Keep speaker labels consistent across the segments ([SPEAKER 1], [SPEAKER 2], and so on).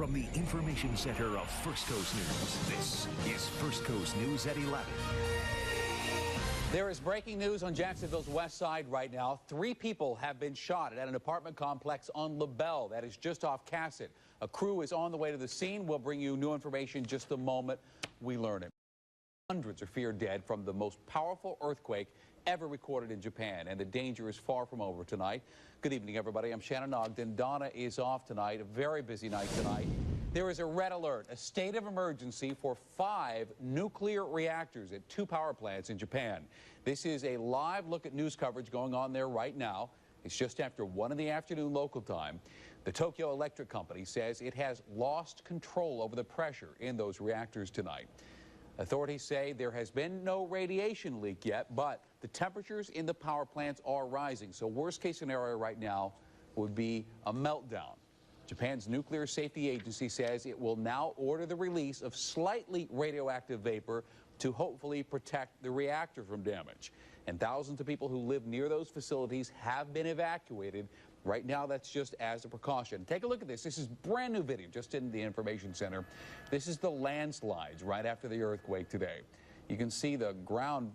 [SPEAKER 1] From the information center of First Coast News, this is First Coast News at 11.
[SPEAKER 2] There is breaking news on Jacksonville's west side right now. 3 people have been shot at an apartment complex on LaBelle. That is just off Cassett. A crew is on the way to the scene. We'll bring you new information just the moment we learn it. Hundreds are feared dead from the most powerful earthquake ever recorded in Japan, and the danger is far from over tonight. Good evening, everybody. I'm Shannon Ogden. Donna is off tonight. A very busy night tonight. There is a red alert, a state of emergency for 5 nuclear reactors at 2 power plants in Japan. This is a live look at news coverage going on there right now. It's just after 1 in the afternoon local time. The Tokyo Electric Company says it has lost control over the pressure in those reactors tonight. Authorities say there has been no radiation leak yet, but the temperatures in the power plants are rising. So worst case scenario right now would be a meltdown. Japan's Nuclear Safety Agency says it will now order the release of slightly radioactive vapor to hopefully protect the reactor from damage. And thousands of people who live near those facilities have been evacuated. Right now, that's just as a precaution. Take a look at this. This is brand new video just in the information center. This is the landslides right after the earthquake today. You can see the ground.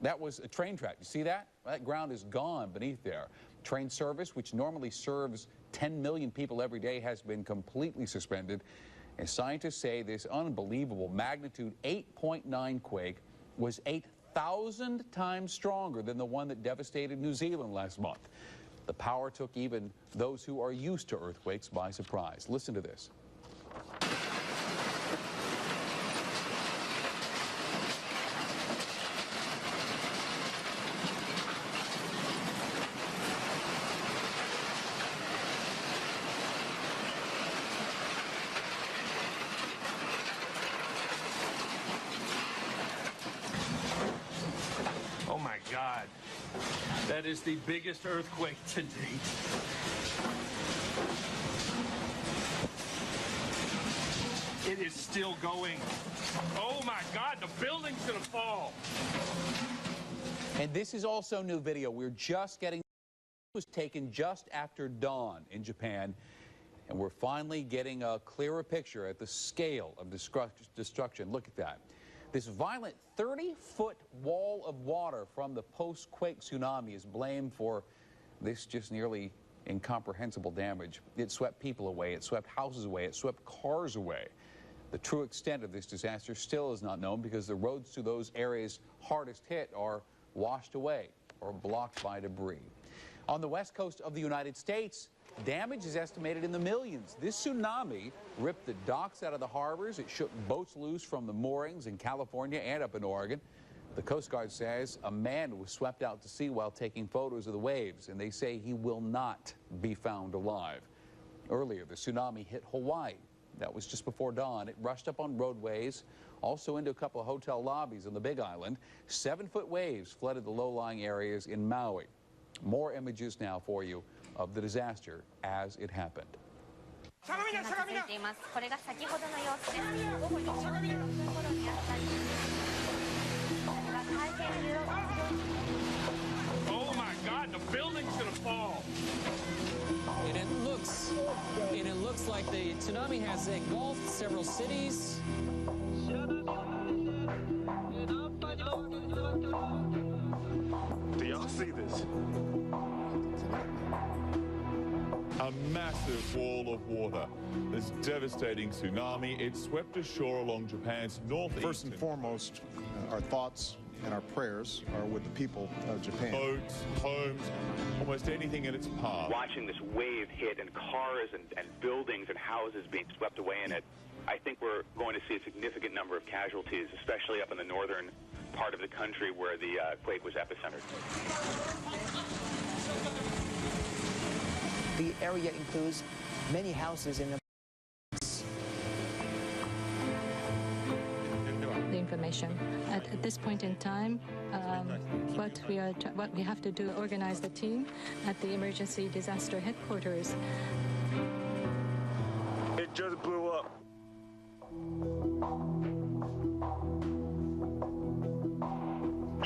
[SPEAKER 2] That was a train track. You see that? That ground is gone beneath there. Train service, which normally serves 10 million people every day, has been completely suspended. And scientists say this unbelievable magnitude 8.9 quake was 8,000 times stronger than the one that devastated New Zealand last month. The power took even those who are used to earthquakes by surprise. Listen to this.
[SPEAKER 3] Oh my God. That is the biggest earthquake to date. It is still going. Oh my God, the building's gonna fall.
[SPEAKER 2] And this is also new video. We're just getting, it was taken just after dawn in Japan. And we're finally getting a clearer picture at the scale of destruction. Look at that. This violent 30-foot wall of water from the post-quake tsunami is blamed for this just nearly incomprehensible damage. It swept people away, it swept houses away, it swept cars away. The true extent of this disaster still is not known because the roads to those areas hardest hit are washed away or blocked by debris. On the west coast of the United States, damage is estimated in the millions. This tsunami ripped the docks out of the harbors. It shook boats loose from the moorings in California and up in Oregon. The Coast Guard says a man was swept out to sea while taking photos of the waves, and they say he will not be found alive. Earlier, the tsunami hit Hawaii. That was just before dawn. It rushed up on roadways, also into a couple of hotel lobbies on the Big Island. 7-foot waves flooded the low-lying areas in Maui. More images now for you of the disaster as it happened.
[SPEAKER 3] Oh my God, the building's gonna fall.
[SPEAKER 4] And it looks like the tsunami has engulfed several cities.
[SPEAKER 5] Do y'all see this? A massive wall of water. This devastating tsunami, it swept ashore along Japan's northeast.
[SPEAKER 6] First and foremost, our thoughts and our prayers are with the people of Japan.
[SPEAKER 5] Boats, homes, almost anything in its path.
[SPEAKER 7] Watching this wave hit and cars and buildings and houses being swept away in it, I think we're going to see a significant number of casualties, especially up in the northern part of the country where the quake was epicentered.
[SPEAKER 8] The area includes many houses in the
[SPEAKER 9] information. At this point in time, what we have to do, organize the team at the emergency disaster headquarters.
[SPEAKER 5] It just blew up.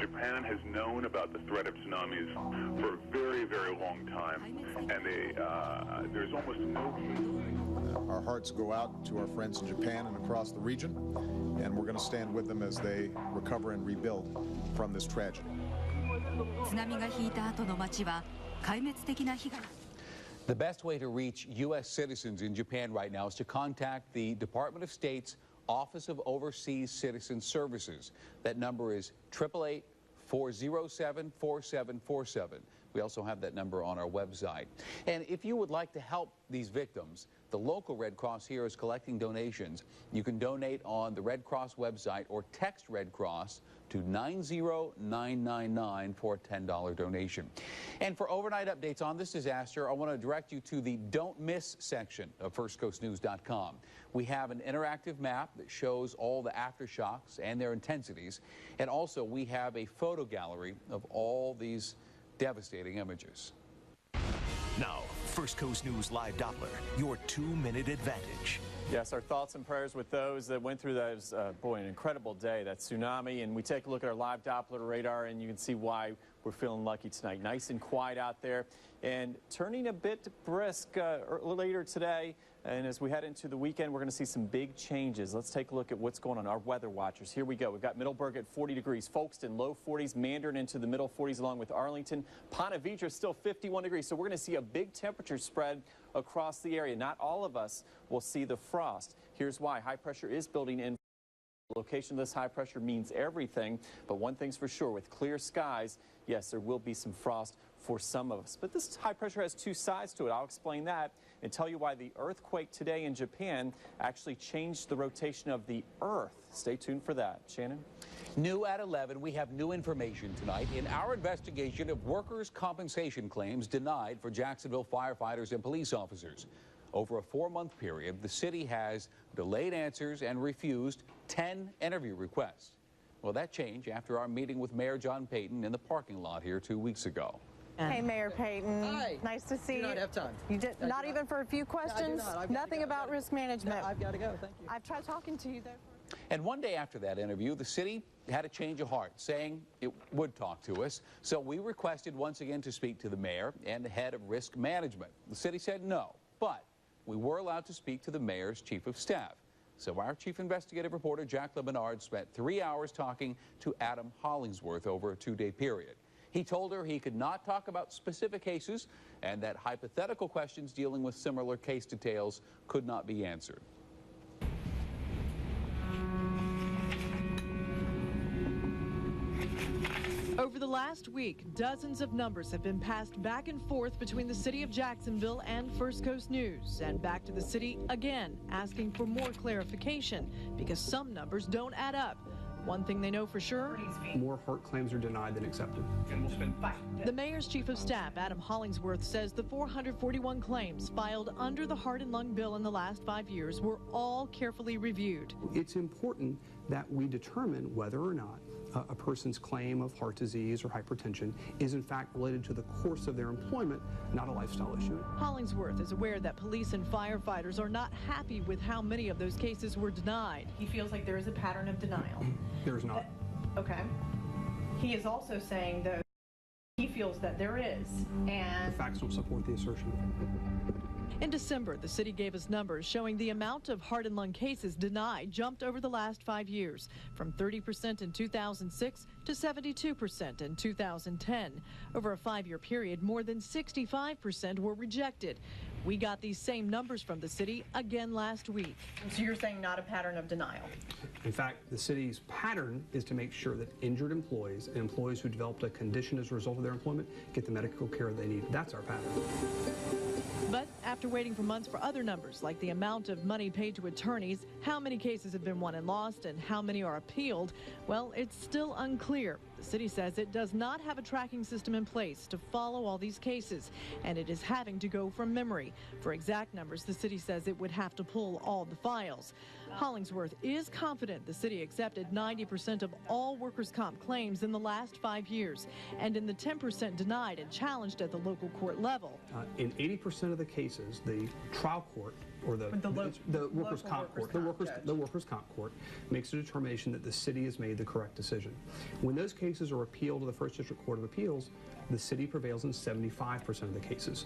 [SPEAKER 10] Japan has known about the threat of tsunamis for a very, very long time, and there's almost no...
[SPEAKER 6] Our hearts go out to our friends in Japan and across the region, and we're going to stand with them as they recover and rebuild from this tragedy.
[SPEAKER 2] The best way to reach U.S. citizens in Japan right now is to contact the Department of State's Office of Overseas Citizen Services. That number is 888-407-4747. We also have that number on our website. And if you would like to help these victims, the local Red Cross here is collecting donations. You can donate on the Red Cross website or text Red Cross to 90999 for a $10 donation. And for overnight updates on this disaster, I want to direct you to the Don't Miss section of FirstCoastNews.com. We have an interactive map that shows all the aftershocks and their intensities. And also, we have a photo gallery of all these devastating images.
[SPEAKER 1] Now, First Coast News Live Doppler, your 2-minute advantage.
[SPEAKER 11] Yes, our thoughts and prayers with those that went through those, boy, an incredible day, that tsunami. And we take a look at our live Doppler radar, and you can see why we're feeling lucky tonight. Nice and quiet out there, and turning a bit brisk later today. And as we head into the weekend, we're going to see some big changes. Let's take a look at what's going on. Our weather watchers. Here we go. We've got Middleburg at 40 degrees. Folkestone, low 40s. Mandarin into the middle 40s along with Arlington. Ponte Vedra still 51 degrees. So we're going to see a big temperature spread across the area. Not all of us will see the frost. Here's why. High pressure is building in. The location of this high pressure means everything. But one thing's for sure. With clear skies, yes, there will be some frost for some of us. But this high pressure has two sides to it. I'll explain that and tell you why the earthquake today in Japan actually changed the rotation of the Earth. Stay tuned for that. Shannon?
[SPEAKER 2] New at 11, we have new information tonight in our investigation of workers' compensation claims denied for Jacksonville firefighters and police officers. Over a 4-month period, the city has delayed answers and refused 10 interview requests. Well, that changed after our meeting with Mayor John Payton in the parking lot here 2 weeks ago.
[SPEAKER 12] Hey, Mayor Payton.
[SPEAKER 8] Hi.
[SPEAKER 12] Nice to see you.
[SPEAKER 8] Do not have time.
[SPEAKER 12] You did not even for a few questions? Nothing about risk management.
[SPEAKER 8] No, I've got to go. Thank you.
[SPEAKER 12] I've tried talking to you there.
[SPEAKER 2] And one day after that interview, the city had a change of heart, saying it would talk to us. So we requested once again to speak to the mayor and the head of risk management. The city said no, but we were allowed to speak to the mayor's chief of staff. So our chief investigative reporter, Jack LeBernard, spent 3 hours talking to Adam Hollingsworth over a 2-day period. He told her he could not talk about specific cases and that hypothetical questions dealing with similar case details could not be answered.
[SPEAKER 13] Over the last week, dozens of numbers have been passed back and forth between the city of Jacksonville and First Coast News, and back to the city again, asking for more clarification because some numbers don't add up. One thing they know for sure,
[SPEAKER 14] more heart claims are denied than accepted.
[SPEAKER 13] The mayor's chief of staff, Adam Hollingsworth, says the 441 claims filed under the heart and lung bill in the last 5 years were all carefully reviewed.
[SPEAKER 14] It's important that we determine whether or not a person's claim of heart disease or hypertension is in fact related to the course of their employment, not a lifestyle issue.
[SPEAKER 13] Hollingsworth is aware that police and firefighters are not happy with how many of those cases were denied.
[SPEAKER 15] He feels like there is a pattern of denial.
[SPEAKER 14] There is not.
[SPEAKER 15] Okay. He is also saying, though, he feels that there is, and
[SPEAKER 14] the facts don't support the assertion.
[SPEAKER 13] In December, the city gave us numbers showing the amount of heart and lung cases denied jumped over the last 5 years, from 30% in 2006 to 72% in 2010. Over a 5-year period, more than 65% were rejected. We got these same numbers from the city again last week.
[SPEAKER 15] So you're saying not a pattern of denial?
[SPEAKER 14] In fact, the city's pattern is to make sure that injured employees and employees who developed a condition as a result of their employment get the medical care they need. That's our pattern.
[SPEAKER 13] But after waiting for months for other numbers, like the amount of money paid to attorneys, how many cases have been won and lost, and how many are appealed, well, it's still unclear. The city says it does not have a tracking system in place to follow all these cases, and it is having to go from memory. For exact numbers, the city says it would have to pull all the files. Hollingsworth is confident the city accepted 90% of all workers' comp claims in the last 5 years, and in the 10% denied and challenged at the local court level.
[SPEAKER 14] In 80% of the cases, the trial court or the workers' comp court, the workers' comp court makes a determination that the city has made the correct decision. When those cases are appealed to the First District Court of Appeals, the city prevails in 75% of the cases.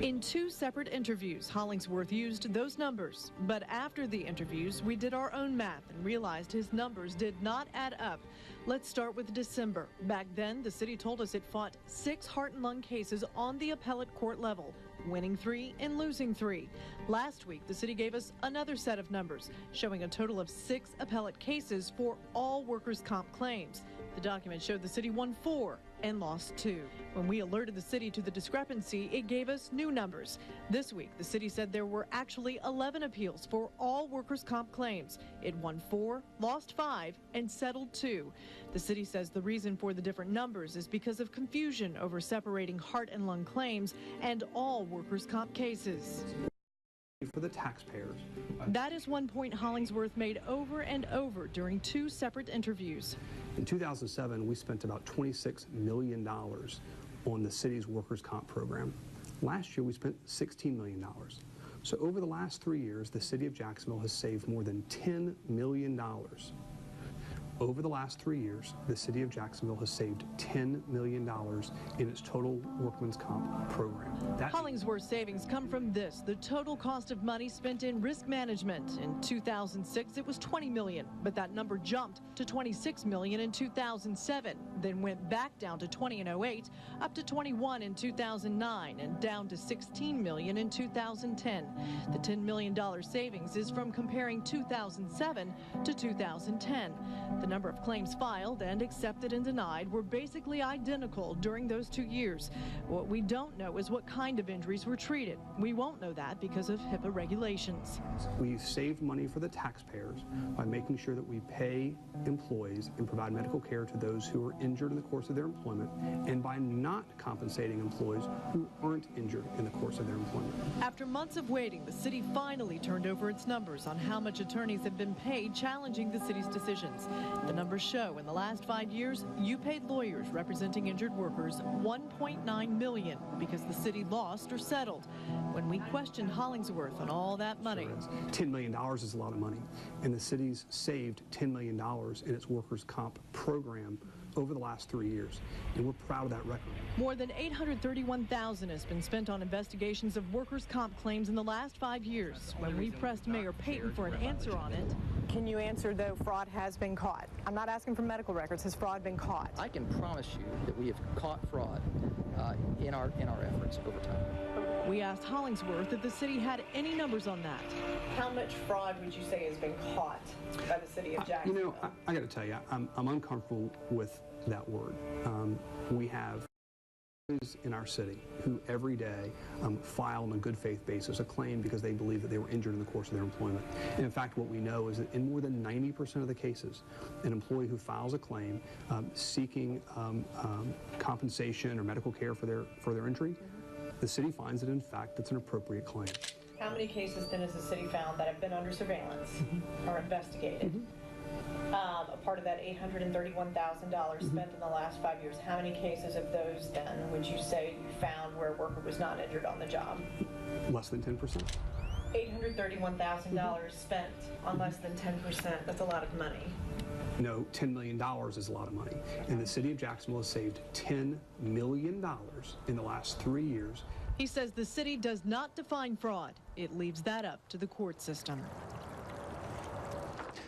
[SPEAKER 13] In 2 separate interviews, Hollingsworth used those numbers. But after the interviews, we did our own math and realized his numbers did not add up. Let's start with December. Back then, the city told us it fought 6 heart and lung cases on the appellate court level, winning 3 and losing 3. Last week, the city gave us another set of numbers, showing a total of 6 appellate cases for all workers' comp claims. The document showed the city won 4 and lost 2. When we alerted the city to the discrepancy, it gave us new numbers. This week, the city said there were actually 11 appeals for all workers' comp claims. It won 4, lost 5, and settled 2. The city says the reason for the different numbers is because of confusion over separating heart and lung claims and all workers' comp cases.
[SPEAKER 14] For the taxpayers.
[SPEAKER 13] That is one point Hollingsworth made over and over during 2 separate interviews.
[SPEAKER 14] In 2007, we spent about $26 million on the city's workers' comp program. Last year, we spent $16 million. So over the last 3 years, the city of Jacksonville has saved more than $10 million. Over the last 3 years, the city of Jacksonville has saved $10 million in its total workman's comp program.
[SPEAKER 13] Hollingsworth's savings come from this, the total cost of money spent in risk management. In 2006, it was $20 million, but that number jumped to $26 million in 2007, then went back down to $20 in 2008, up to $21 in 2009, and down to $16 million in 2010. The $10 million savings is from comparing 2007 to 2010. The number of claims filed and accepted and denied were basically identical during those 2 years. What we don't know is what kind of injuries were treated. We won't know that because of HIPAA regulations.
[SPEAKER 14] We saved money for the taxpayers by making sure that we pay employees and provide medical care to those who are injured in the course of their employment, and by not compensating employees who aren't injured in the course of their employment.
[SPEAKER 13] After months of waiting, the city finally turned over its numbers on how much attorneys have been paid challenging the city's decisions. The numbers show in the last 5 years, you paid lawyers representing injured workers $1.9 million because the city lost or settled. When we questioned Hollingsworth on all that money.
[SPEAKER 14] $10 million is a lot of money, and the city's saved $10 million in its workers' comp program over the last 3 years, and we're proud of that record.
[SPEAKER 13] More than $831,000 has been spent on investigations of workers' comp claims in the last 5 years. When we pressed Mayor Payton for an answer on it.
[SPEAKER 12] Can you answer, though, fraud has been caught? I'm not asking for medical records. Has fraud been caught?
[SPEAKER 16] I can promise you that we have caught fraud in our efforts over time.
[SPEAKER 13] We asked Hollingsworth if the city had any numbers on that.
[SPEAKER 15] How much fraud would you say has been caught by the city of Jacksonville?
[SPEAKER 14] You know, I got to tell you, I'm uncomfortable with that word. We have in our city who every day file on a good faith basis a claim because they believe that they were injured in the course of their employment. And in fact, what we know is that in more than 90% of the cases, an employee who files a claim seeking compensation or medical care for their injury, the city finds that in fact it's an appropriate claim.
[SPEAKER 15] How many cases then has the city found that have been under surveillance or investigated? A part of that $831,000 spent in the last 5 years, how many cases of those then would you say you found where a worker was not injured on the job?
[SPEAKER 14] Less than 10%.
[SPEAKER 15] $831,000 spent on less than 10%. That's a lot of money.
[SPEAKER 14] No, $10 million is a lot of money. And the city of Jacksonville has saved $10 million in the last 3 years.
[SPEAKER 13] He says the city does not define fraud. It leaves that up to the court system.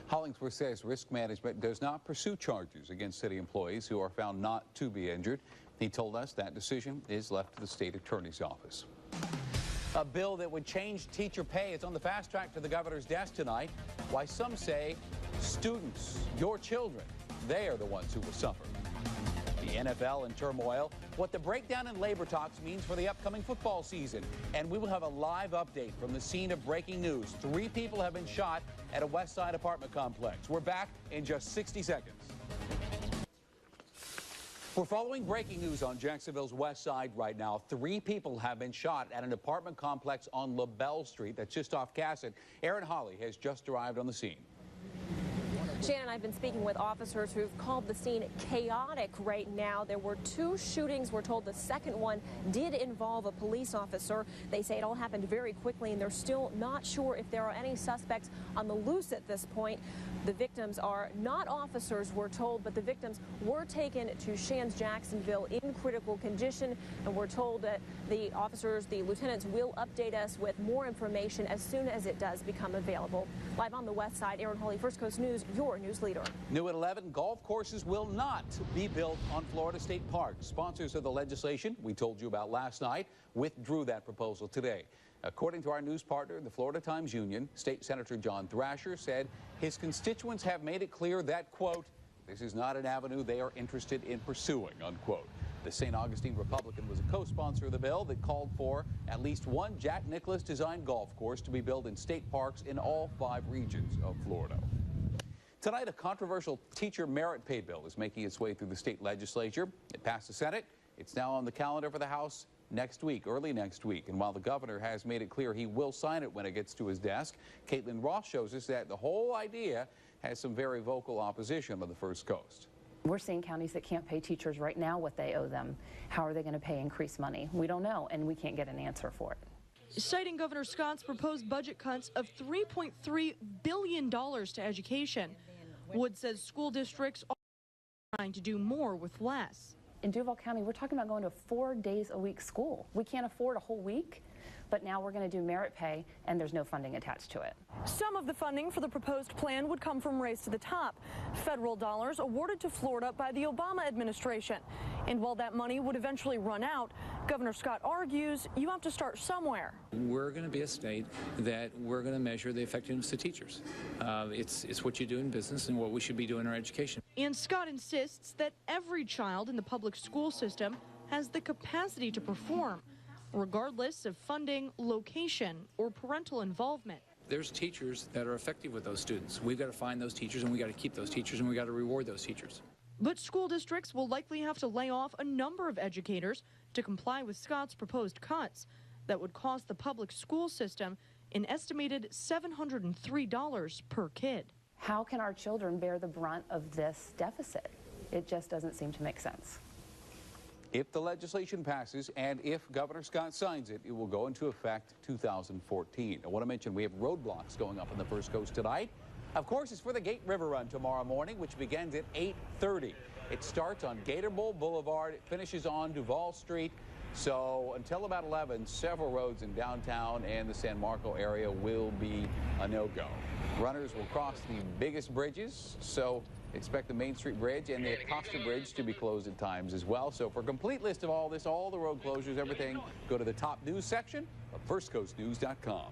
[SPEAKER 2] Hollingsworth says risk management does not pursue charges against city employees who are found not to be injured. He told us that decision is left to the state attorney's office. A bill that would change teacher pay is on the fast track to the governor's desk tonight. Why some say students, your children, they are the ones who will suffer. The NFL in turmoil, what the breakdown in labor talks means for the upcoming football season. And we will have a live update from the scene of breaking news. 3 people have been shot at a West Side apartment complex. We're back in just 60 seconds. We're following breaking news on Jacksonville's West Side right now. 3 people have been shot at an apartment complex on LaBelle Street that's just off Cassett. Aaron Hawley has just arrived on the scene.
[SPEAKER 17] Shannon, I've been speaking with officers who've called the scene chaotic right now. There were 2 shootings. We're told the second one did involve a police officer. They say it all happened very quickly, and they're still not sure if there are any suspects on the loose at this point. The victims are not officers, we're told, but the victims were taken to Shands Jacksonville in critical condition, and we're told that the officers, the lieutenants, will update us with more information as soon as it does become available. Live on the west side, Aaron Hawley, First Coast News, your news leader.
[SPEAKER 2] New at 11, golf courses will not be built on Florida state parks. Sponsors of the legislation we told you about last night withdrew that proposal today. According to our news partner, the Florida Times-Union, State Senator John Thrasher said his constituents have made it clear that, quote, this is not an avenue they are interested in pursuing, unquote. The St. Augustine Republican was a co-sponsor of the bill that called for at least one Jack Nicklaus-designed golf course to be built in state parks in all 5 regions of Florida. Tonight, a controversial teacher merit pay bill is making its way through the state legislature. It passed the Senate. It's now on the calendar for the House next week, early next week. And while the governor has made it clear he will sign it when it gets to his desk, Caitlin Ross shows us that the whole idea has some very vocal opposition on the First Coast.
[SPEAKER 18] We're seeing counties that can't pay teachers right now what they owe them. How are they going to pay increased money? We don't know, and we can't get an answer for it.
[SPEAKER 13] Citing Governor Scott's proposed budget cuts of $3.3 billion to education, Wood says school districts are trying to do more with less.
[SPEAKER 18] In Duval County, we're talking about going to 4 days a week school. We can't afford a whole week, but now we're going to do merit pay, and there's no funding attached to it.
[SPEAKER 12] Some of the funding for the proposed plan would come from Race to the Top, federal dollars awarded to Florida by the Obama administration. And while that money would eventually run out, Governor Scott argues you have to start somewhere.
[SPEAKER 19] We're going to be a state that we're going to measure the effectiveness of teachers. It's what you do in business and what we should be doing in our education.
[SPEAKER 13] And Scott insists that every child in the public school system has the capacity to perform, regardless of funding, location, or parental involvement.
[SPEAKER 19] There's teachers that are effective with those students. We've got to find those teachers, and we've got to keep those teachers, and we've got to reward those teachers.
[SPEAKER 13] But school districts will likely have to lay off a number of educators to comply with Scott's proposed cuts that would cost the public school system an estimated $703 per kid.
[SPEAKER 18] How can our children bear the brunt of this deficit? It just doesn't seem to make sense.
[SPEAKER 2] If the legislation passes and if Governor Scott signs it, it will go into effect 2014. I want to mention we have roadblocks going up on the First Coast tonight. Of course, it's for the Gate River Run tomorrow morning, which begins at 8:30. It starts on Gator Bowl Boulevard. It finishes on Duval Street. So until about 11, several roads in downtown and the San Marco area will be a no-go. Runners will cross the biggest bridges, so expect the Main Street Bridge and the Acosta Bridge to be closed at times as well. So for a complete list of all this, all the road closures, everything, go to the top news section of firstcoastnews.com.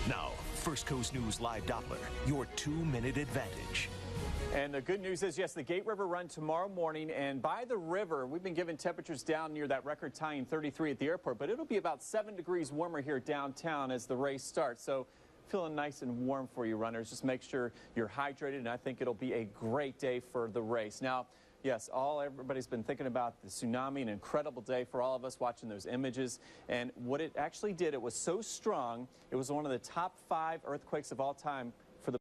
[SPEAKER 1] Now, First Coast News Live Doppler, your 2-minute advantage.
[SPEAKER 11] And the good news is, yes, the Gate River Run tomorrow morning, and by the river, we've been given temperatures down near that record-tying 33 at the airport, but it'll be about 7 degrees warmer here downtown as the race starts. So feeling nice and warm for you runners. Just make sure you're hydrated, and I think it'll be a great day for the race. Now, yes, everybody's been thinking about the tsunami, an incredible day for all of us watching those images. And what it actually did, it was so strong, it was one of the top 5 earthquakes of all time for the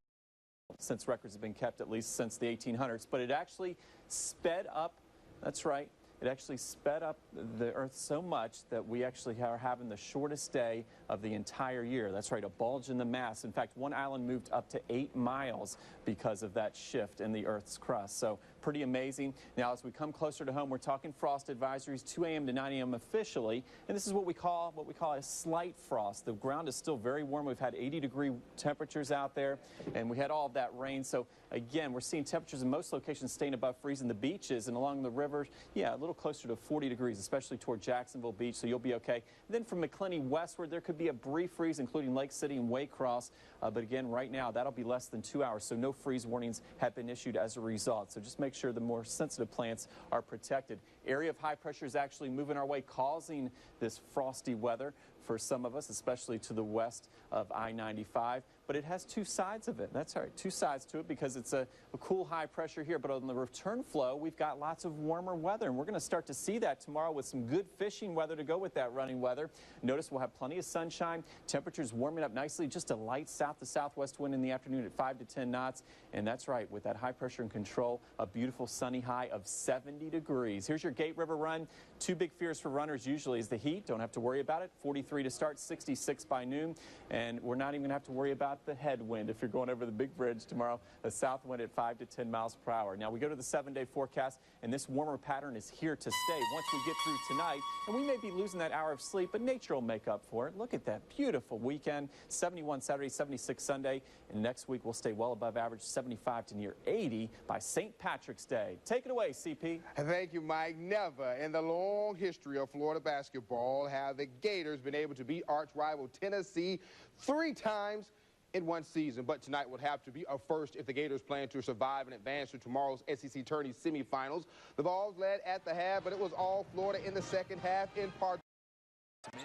[SPEAKER 11] since records have been kept, at least since the 1800s. But it actually sped up, that's right, it actually sped up the Earth so much that we actually are having the shortest day of the entire year. That's right, a bulge in the mass. In fact, one island moved up to 8 miles because of that shift in the Earth's crust. So pretty amazing. Now, as we come closer to home, we're talking frost advisories, 2 a.m. to 9 a.m. officially. And this is what we call a slight frost. The ground is still very warm. We've had 80-degree temperatures out there, and we had all of that rain. So again, we're seeing temperatures in most locations staying above freezing. The beaches and along the rivers, yeah, a little closer to 40 degrees, especially toward Jacksonville Beach, so you'll be okay. And then from McClenny westward, there could be a brief freeze, including Lake City and Waycross. But again, right now, that'll be less than 2 hours, so no freeze warnings have been issued as a result. So just make sure the more sensitive plants are protected. Area of high pressure is actually moving our way, causing this frosty weather for some of us, especially to the west of I-95. but it has two sides of it. That's right, two sides to it because it's a cool high pressure here. But on the return flow, we've got lots of warmer weather, and we're going to start to see that tomorrow with some good fishing weather to go with that running weather. Notice we'll have plenty of sunshine. Temperatures warming up nicely. Just a light south to southwest wind in the afternoon at 5 to 10 knots. And that's right, with that high pressure and control, a beautiful sunny high of 70 degrees. Here's your Gate River run. Two big fears for runners usually is the heat. Don't have to worry about it. 43 to start, 66 by noon. And we're not even going to have to worry about the headwind if you're going over the big bridge tomorrow. A south wind at 5 to 10 miles per hour. Now we go to the 7-day forecast, and this warmer pattern is here to stay once we get through tonight. And we may be losing that hour of sleep, but nature will make up for it. Look at that beautiful weekend. 71 Saturday, 76 Sunday. And next week we'll stay well above average, 75 to near 80 by St. Patrick's Day. Take it away, CP.
[SPEAKER 20] Thank you, Mike. Never in the long history of Florida basketball have the Gators been able to beat arch rival Tennessee 3 times in one season. But tonight would have to be a first if the Gators plan to survive and advance to tomorrow's SEC Tourney semifinals. The Vols led at the half, but it was all Florida in the second half in part.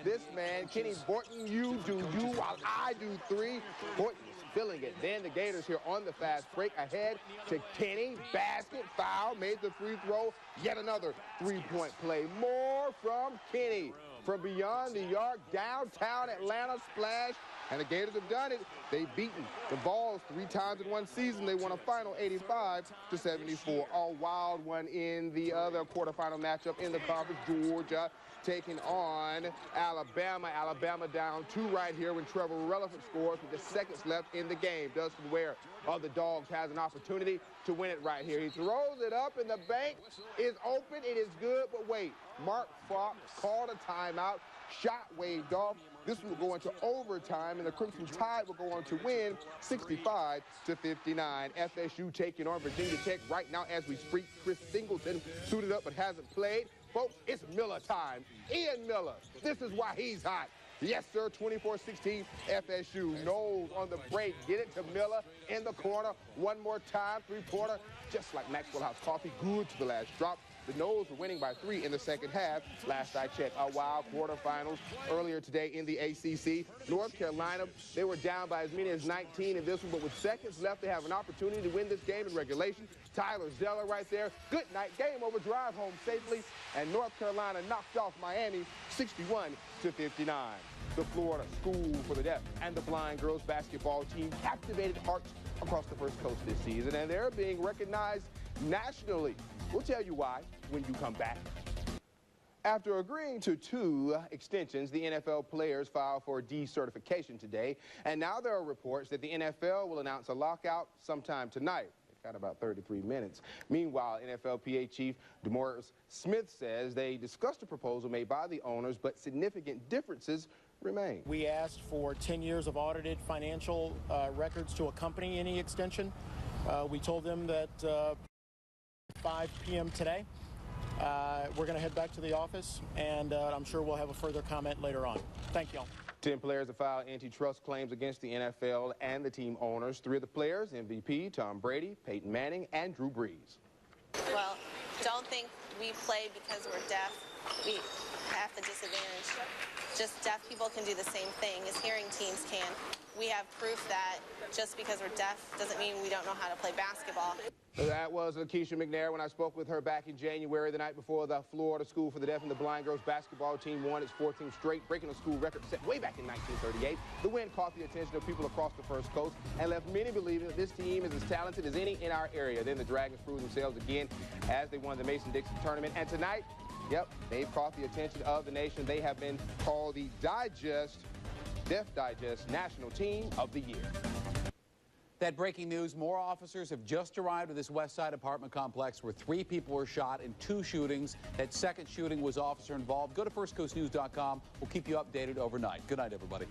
[SPEAKER 20] This man, Kenny Borton, you do you while I do 3. Borton is filling it. Then the Gators here on the fast break ahead to Kenny. Basket, foul, made the free throw. Yet another 3-point play. More from Kenny. From beyond the arc, downtown Atlanta, splash. And the Gators have done it. They've beaten the Vols 3 times in one season. They won a final 85 to 74. A wild one in the other quarterfinal matchup in the conference. Georgia taking on Alabama. Alabama down 2 right here when Trevor Relevant scores with the seconds left in the game. Dustin Ware of the Dogs has an opportunity to win it right here. He throws it up, and the bank is open. It is good, but wait. Mark Fox called a timeout. Shot waved off. This will go into overtime, and the Crimson Tide will go on to win 65 to 59. FSU taking on Virginia Tech right now as we speak. Chris Singleton suited up but hasn't played. Folks, it's Miller time. Ian Miller. This is why he's hot. Yes, sir, 24-16 FSU. Knowles on the break. Get it to Miller in the corner. One more time, 3-pointer. Just like Maxwell House Coffee. Good to the last drop. The Knowles were winning by 3 in the second half. Last I checked, a wild quarterfinals earlier today in the ACC. North Carolina, they were down by as many as 19 in this one, but with seconds left, they have an opportunity to win this game in regulation. Tyler Zeller right there. Good night. Game over. Drive home safely. And North Carolina knocked off Miami 61 to 59. The Florida School for the Deaf and the Blind girls basketball team captivated hearts across the First Coast this season, and they're being recognized nationally. We'll tell you why when you come back. After agreeing to 2 extensions, the NFL players filed for decertification today, and now there are reports that the NFL will announce a lockout sometime tonight. They've got about 33 minutes. Meanwhile, NFLPA Chief DeMaurice Smith says they discussed a proposal made by the owners, but significant differences remain.
[SPEAKER 21] We asked for 10 years of audited financial records to accompany any extension. We told them that 5 p.m. today. We're going to head back to the office, and I'm sure we'll have a further comment later on. Thank you all.
[SPEAKER 20] 10 players have filed antitrust claims against the NFL and the team owners. 3 of the players, MVP, Tom Brady, Peyton Manning, and Drew Brees.
[SPEAKER 22] Well, don't think we play because we're deaf. We have the disadvantage. Just deaf people can do the same thing as hearing teams can. We have proof that just because we're deaf doesn't mean we don't know how to play basketball.
[SPEAKER 20] That was Lakeisha McNair when I spoke with her back in January, the night before the Florida School for the Deaf and the Blind girls basketball team won its 14th straight, breaking a school record set way back in 1938. The win caught the attention of people across the First Coast and left many believing that this team is as talented as any in our area. Then the Dragons proved themselves again as they won the Mason-Dixon tournament. And tonight, yep, they've caught the attention of the nation. They have been called the Deaf Digest National Team of the Year.
[SPEAKER 2] That breaking news, more officers have just arrived at this West Side apartment complex where 3 people were shot in 2 shootings. That second shooting was officer involved. Go to firstcoastnews.com. We'll keep you updated overnight. Good night, everybody.